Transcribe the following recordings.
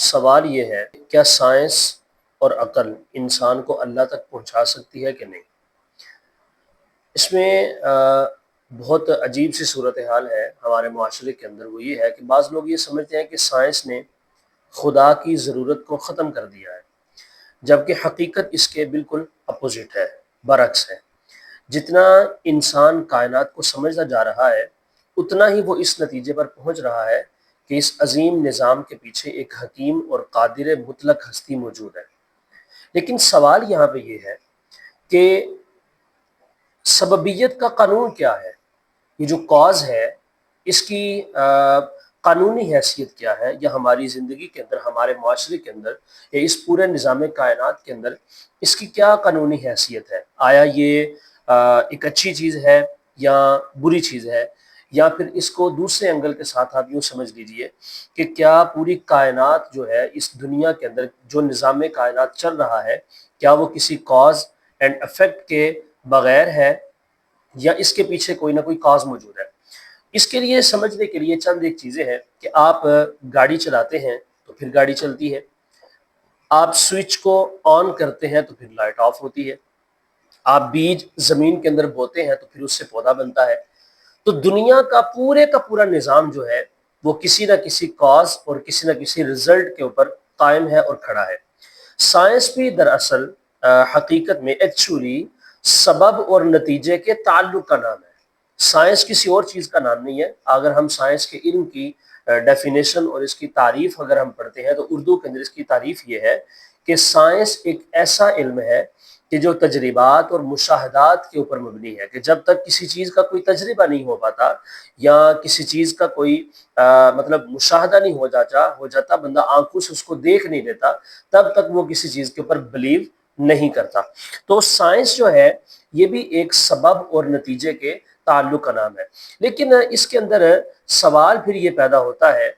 سوال یہ ہے، کیا سائنس اور عقل انسان کو اللہ تک پہنچا سکتی ہے کہ نہیں؟ اس میں بہت عجیب سی صورتحال ہے ہمارے معاشرے کے اندر. وہ یہ ہے کہ بعض لوگ یہ سمجھتے ہیں کہ سائنس نے خدا کی ضرورت کو ختم کر دیا ہے، جبکہ حقیقت اس کے بالکل اپوزٹ ہے، برعکس ہے. جتنا انسان کائنات کو سمجھتا جا رہا ہے اتنا ہی وہ اس نتیجے پر پہنچ رہا ہے کہ اس عظیم نظام کے پیچھے ایک حکیم اور قادر مطلق ہستی موجود ہے. لیکن سوال یہاں پہ یہ ہے کہ سببیت کا قانون کیا ہے؟ یہ جو کاز ہے اس کی قانونی حیثیت کیا ہے، یا ہماری زندگی کے اندر، ہمارے معاشرے کے اندر، یا اس پورے نظام کائنات کے اندر اس کی کیا قانونی حیثیت ہے؟ آیا یہ ایک اچھی چیز ہے یا بری چیز ہے؟ یا پھر اس کو دوسرے اینگل کے ساتھ آپ یوں سمجھ لیجئے کہ کیا پوری کائنات جو ہے، اس دنیا کے اندر جو نظام کائنات چل رہا ہے، کیا وہ کسی کاز اینڈ افیکٹ کے بغیر ہے، یا اس کے پیچھے کوئی نہ کوئی کاز موجود ہے؟ اس کے لیے سمجھنے کے لیے چند ایک چیزیں ہیں کہ آپ گاڑی چلاتے ہیں تو پھر گاڑی چلتی ہے، آپ سوئچ کو آن کرتے ہیں تو پھر لائٹ آف ہوتی ہے، آپ بیج زمین کے اندر بوتے ہیں تو پھر اس سے پودا بنتا ہے. تو دنیا کا پورا نظام جو ہے وہ کسی نہ کسی کاز اور کسی نہ کسی رزلٹ کے اوپر قائم ہے اور کھڑا ہے. سائنس بھی دراصل حقیقت میں ایکچولی سبب اور نتیجے کے تعلق کا نام ہے. سائنس کسی اور چیز کا نام نہیں ہے. اگر ہم سائنس کے علم کی ڈیفینیشن اور اس کی تعریف اگر ہم پڑھتے ہیں تو اردو کے اندر اس کی تعریف یہ ہے کہ سائنس ایک ایسا علم ہے کہ جو تجربات اور مشاہدات کے اوپر مبنی ہے. کہ جب تک کسی چیز کا کوئی تجربہ نہیں ہو پاتا یا کسی چیز کا کوئی مطلب مشاہدہ نہیں ہو جاتا، بندہ آنکھوں سے اس کو دیکھ نہیں لیتا، تب تک وہ کسی چیز کے اوپر بلیو نہیں کرتا. تو سائنس جو ہے یہ بھی ایک سبب اور نتیجے کے تعلق کا نام ہے. لیکن اس کے اندر سوال پھر یہ پیدا ہوتا ہے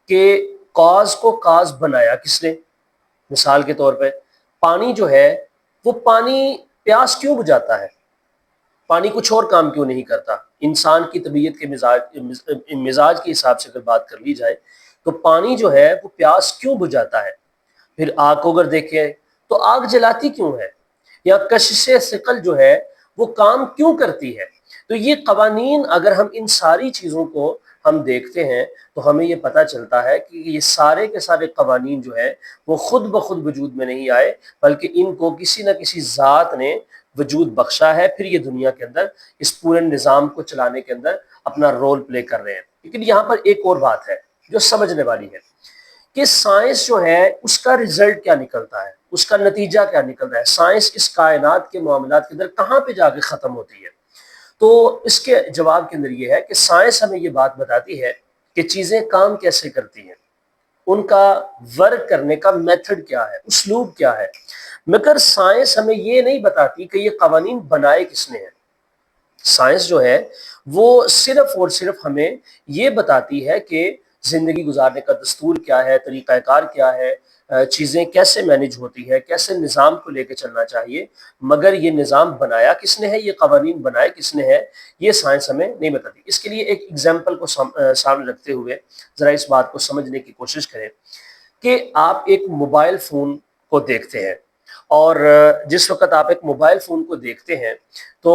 کہ کاز کو کاز بنایا کس نے؟ مثال کے طور پہ پانی جو ہے، وہ پانی پیاس کیوں بجھاتا ہے؟ پانی کچھ اور کام کیوں نہیں کرتا؟ انسان کی طبیعت کے مزاج کے حساب سے اگر بات کر لی جائے تو پانی جو ہے وہ پیاس کیوں بجھاتا ہے؟ پھر آگ کو اگر دیکھیں تو آگ جلاتی کیوں ہے؟ یا کشش ثقل جو ہے وہ کام کیوں کرتی ہے؟ تو یہ قوانین اگر ہم ان ساری چیزوں کو ہم دیکھتے ہیں تو ہمیں یہ پتہ چلتا ہے کہ یہ سارے کے سارے قوانین جو ہیں وہ خود بخود وجود میں نہیں آئے، بلکہ ان کو کسی نہ کسی ذات نے وجود بخشا ہے. پھر یہ دنیا کے اندر اس پورے نظام کو چلانے کے اندر اپنا رول پلے کر رہے ہیں. لیکن یہاں پر ایک اور بات ہے جو سمجھنے والی ہے کہ سائنس جو ہے اس کا رزلٹ کیا نکلتا ہے، اس کا نتیجہ کیا نکلتا ہے. سائنس اس کائنات کے معاملات کے اندر کہاں پہ جا کے ختم ہوتی ہے؟ تو اس کے جواب کے اندر یہ ہے کہ سائنس ہمیں یہ بات بتاتی ہے کہ چیزیں کام کیسے کرتی ہیں، ان کا ورک کرنے کا میتھڈ کیا ہے، اسلوب کیا ہے. مگر سائنس ہمیں یہ نہیں بتاتی کہ یہ قوانین بنائے کس نے ہیں. سائنس جو ہے وہ صرف اور صرف ہمیں یہ بتاتی ہے کہ زندگی گزارنے کا دستور کیا ہے، طریقہ کار کیا ہے، چیزیں کیسے مینیج ہوتی ہے، کیسے نظام کو لے کے چلنا چاہیے. مگر یہ نظام بنایا کس نے ہے، یہ قوانین بنائے کس نے ہے، یہ سائنس ہمیں نہیں بتاتی. اس کے لیے ایک ایگزامپل کو سامنے رکھتے ہوئے ذرا اس بات کو سمجھنے کی کوشش کریں کہ آپ ایک موبائل فون کو دیکھتے ہیں، اور جس وقت آپ ایک موبائل فون کو دیکھتے ہیں تو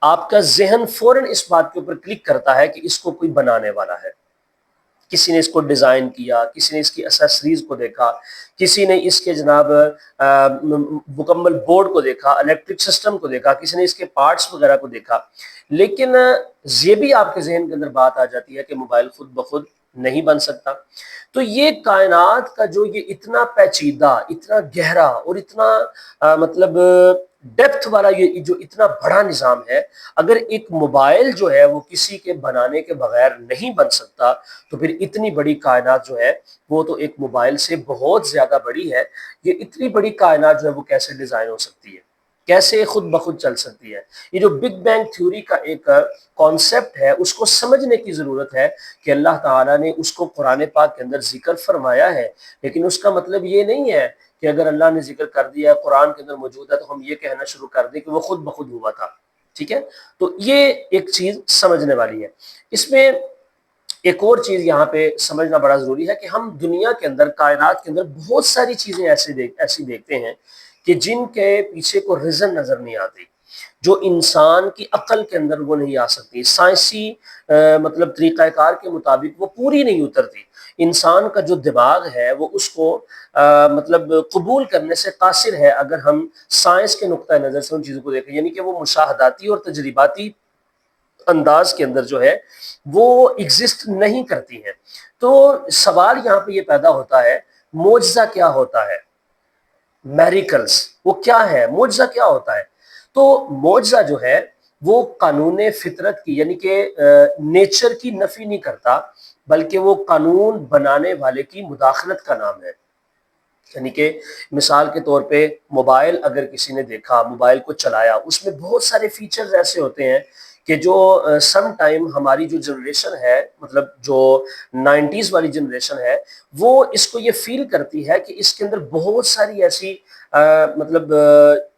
آپ کا ذہن فوراً اس بات کے اوپر کلک کرتا ہے کہ اس کو کوئی بنانے والا ہے. کسی نے اس کو ڈیزائن کیا، کسی نے اس کی اسیسریز کو دیکھا، کسی نے اس کے جناب مکمل بورڈ کو دیکھا، الیکٹرک سسٹم کو دیکھا، کسی نے اس کے پارٹس وغیرہ کو دیکھا. لیکن یہ بھی آپ کے ذہن کے اندر بات آ جاتی ہے کہ موبائل خود بخود نہیں بن سکتا. تو یہ کائنات کا جو یہ اتنا پیچیدہ، اتنا گہرا اور اتنا مطلب ڈیپتھ والا یہ جو اتنا بڑا نظام ہے، اگر ایک موبائل جو ہے وہ کسی کے بنانے کے بغیر نہیں بن سکتا تو پھر اتنی بڑی کائنات جو ہے وہ تو ایک موبائل سے بہت زیادہ بڑی ہے. یہ اتنی بڑی کائنات جو ہے وہ کیسے ڈیزائن ہو سکتی ہے، کیسے خود بخود چل سکتی ہے؟ یہ جو بگ بینگ تھیوری کا ایک کانسیپٹ ہے اس کو سمجھنے کی ضرورت ہے کہ اللہ تعالیٰ نے اس کو قرآن پاک کے اندر ذکر فرمایا ہے. لیکن اس کا مطلب یہ نہیں ہے کہ اگر اللہ نے ذکر کر دیا ہے، قرآن کے اندر موجود ہے، تو ہم یہ کہنا شروع کر دیں کہ وہ خود بخود ہوا تھا. ٹھیک ہے، تو یہ ایک چیز سمجھنے والی ہے. اس میں ایک اور چیز یہاں پہ سمجھنا بڑا ضروری ہے کہ ہم دنیا کے اندر، کائنات کے اندر بہت ساری چیزیں ایسی دیکھتے ہیں کہ جن کے پیچھے کو ریزن نظر نہیں آتی، جو انسان کی عقل کے اندر وہ نہیں آ سکتی، سائنسی مطلب طریقہ کار کے مطابق وہ پوری نہیں اترتی۔ انسان کا جو دماغ ہے وہ اس کو مطلب قبول کرنے سے قاصر ہے اگر ہم سائنس کے نقطہ نظر سے ان چیزوں کو دیکھیں، یعنی کہ وہ مشاہداتی اور تجرباتی انداز کے اندر جو ہے وہ ایگزسٹ نہیں کرتی ہیں۔ تو سوال یہاں پہ یہ پیدا ہوتا ہے، معجزہ کیا ہوتا ہے؟ میریکلز وہ کیا ہے؟ معجزہ کیا ہوتا ہے؟ تو معجزہ جو ہے وہ قانون فطرت کی، یعنی کہ نیچر کی نفی نہیں کرتا، بلکہ وہ قانون بنانے والے کی مداخلت کا نام ہے۔ یعنی کہ مثال کے طور پہ موبائل اگر کسی نے دیکھا، موبائل کو چلایا، اس میں بہت سارے فیچرز ایسے ہوتے ہیں کہ جو سم ٹائم ہماری جو جنریشن ہے، مطلب جو 90s والی جنریشن ہے، وہ اس کو یہ فیل کرتی ہے کہ اس کے اندر بہت ساری ایسی مطلب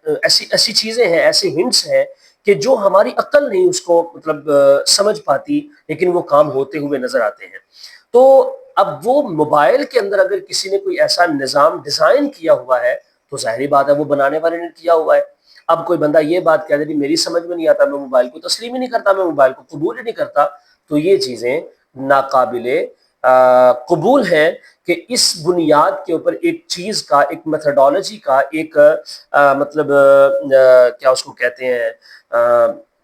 ایسی چیزیں ہیں، ایسے ہنٹس ہیں کہ جو ہماری عقل نہیں اس کو مطلب سمجھ پاتی، لیکن وہ کام ہوتے ہوئے نظر آتے ہیں۔ تو اب وہ موبائل کے اندر اگر کسی نے کوئی ایسا نظام ڈیزائن کیا ہوا ہے تو ظاہری بات ہے وہ بنانے والے نے کیا ہوا ہے۔ اب کوئی بندہ یہ بات کہہ دے کہ میری سمجھ میں نہیں آتا، میں موبائل کو تسلیم ہی نہیں کرتا، میں موبائل کو قبول ہی نہیں کرتا، تو یہ چیزیں ناقابل قبول ہیں کہ اس بنیاد کے اوپر ایک چیز کا، ایک میتھڈالوجی کا، ایک مطلب کیا اس کو کہتے ہیں،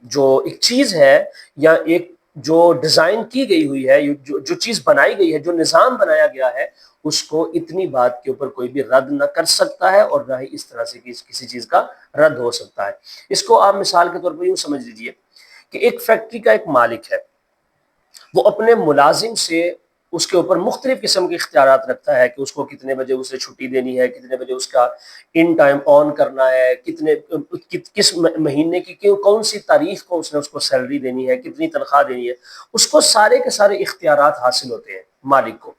جو ایک چیز ہے یا ایک جو ڈیزائن کی گئی ہوئی ہے، جو چیز بنائی گئی ہے، جو نظام بنایا گیا ہے، اس کو اتنی بات کے اوپر کوئی بھی رد نہ کر سکتا ہے، اور نہ ہی اس طرح سے کسی چیز کا رد ہو سکتا ہے۔ اس کو آپ مثال کے طور پر یوں سمجھ لیجئے کہ ایک فیکٹری کا ایک مالک ہے، وہ اپنے ملازم سے اس کے اوپر مختلف قسم کے اختیارات رکھتا ہے کہ اس کو کتنے بجے اسے چھٹی دینی ہے، کتنے بجے اس کا ان ٹائم آن کرنا ہے، کس مہینے کی کون سی تاریخ کو اس نے اس کو سیلری دینی ہے، کتنی تنخواہ دینی ہے، اس کو سارے کے سارے اختیارات حاصل ہوتے ہیں مالک کو۔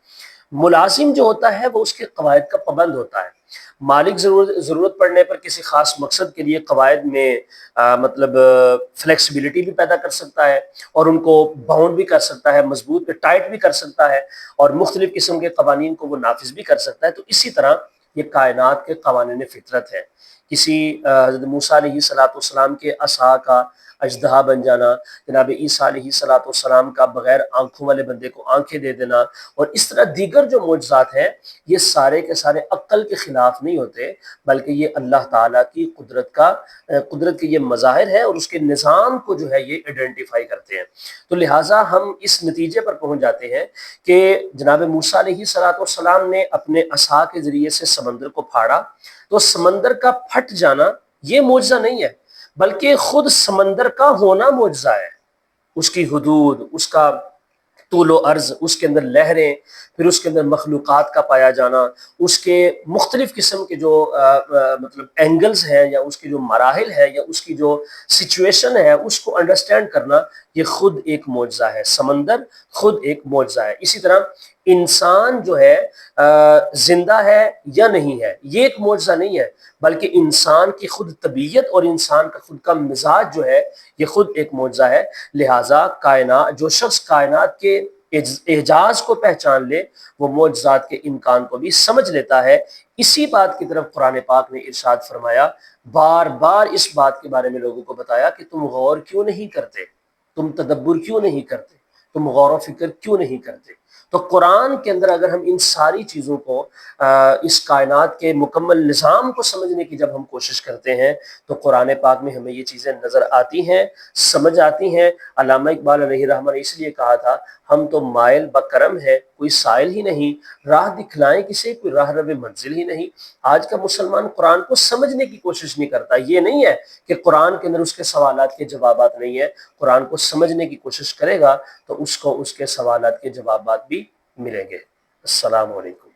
ملازم جو ہوتا ہے وہ اس کے قواعد کا پابند ہوتا ہے۔ مالک ضرورت پڑنے پر کسی خاص مقصد کے لیے قواعد میں مطلب فلیکسیبلٹی بھی پیدا کر سکتا ہے، اور ان کو باؤنڈ بھی کر سکتا ہے، مضبوط ٹائٹ بھی کر سکتا ہے، اور مختلف قسم کے قوانین کو وہ نافذ بھی کر سکتا ہے۔ تو اسی طرح یہ کائنات کے قوانین فطرت ہے۔ کسی حضرت موسیٰ علیہ السلام کے عصا کا اژدہا بن جانا، جناب عیسیٰ علیہ السلام کا بغیر آنکھوں والے بندے کو آنکھیں دے دینا، اور اس طرح دیگر جو معجزات ہیں، یہ سارے کے سارے عقل کے خلاف نہیں ہوتے، بلکہ یہ اللہ تعالیٰ کی قدرت کے یہ مظاہر ہے، اور اس کے نظام کو جو ہے یہ آئیڈینٹیفائی کرتے ہیں۔ تو لہٰذا ہم اس نتیجے پر پہنچ جاتے ہیں کہ جناب موسیٰ علیہ السلام نے اپنے عصا کے ذریعے سے سمندر کو پھاڑا، تو سمندر کا پھٹ جانا یہ معجزہ نہیں ہے، بلکہ خود سمندر کا ہونا معجزہ ہے۔ اس کی حدود، اس کا طول و عرض، اس کے اندر لہریں، پھر اس کے اندر مخلوقات کا پایا جانا، اس کے مختلف قسم کے جو مطلب اینگلز ہیں، یا اس کے جو مراحل ہیں، یا اس کی جو سچویشن ہے، اس کو انڈرسٹینڈ کرنا، یہ خود ایک معجزہ ہے۔ سمندر خود ایک معجزہ ہے۔ اسی طرح انسان جو ہے زندہ ہے یا نہیں ہے، یہ ایک معجزہ نہیں ہے، بلکہ انسان کی خود طبیعت اور انسان کا خود کا مزاج جو ہے یہ خود ایک معجزہ ہے۔ لہٰذا جو شخص کائنات کے اعجاز کو پہچان لے، وہ معجزات کے امکان کو بھی سمجھ لیتا ہے۔ اسی بات کی طرف قرآن پاک نے ارشاد فرمایا، بار بار اس بات کے بارے میں لوگوں کو بتایا کہ تم غور کیوں نہیں کرتے، تم تدبر کیوں نہیں کرتے، تم غور و فکر کیوں نہیں کرتے۔ تو قرآن کے اندر اگر ہم ان ساری چیزوں کو، اس کائنات کے مکمل نظام کو سمجھنے کی جب ہم کوشش کرتے ہیں، تو قرآن پاک میں ہمیں یہ چیزیں نظر آتی ہیں، سمجھ آتی ہیں۔ علامہ اقبال علیہ رحمہ نے اس لیے کہا تھا، ہم تو مائل بکرم ہے کوئی سائل ہی نہیں، راہ دکھلائیں کسے کوئی راہ رو منزل ہی نہیں۔ آج کا مسلمان قرآن کو سمجھنے کی کوشش نہیں کرتا۔ یہ نہیں ہے کہ قرآن کے اندر اس کے سوالات کے جوابات نہیں ہیں، قرآن کو سمجھنے کی کوشش کرے گا تو اس کو اس کے سوالات کے جوابات بھی ملیں گے۔ السلام علیکم۔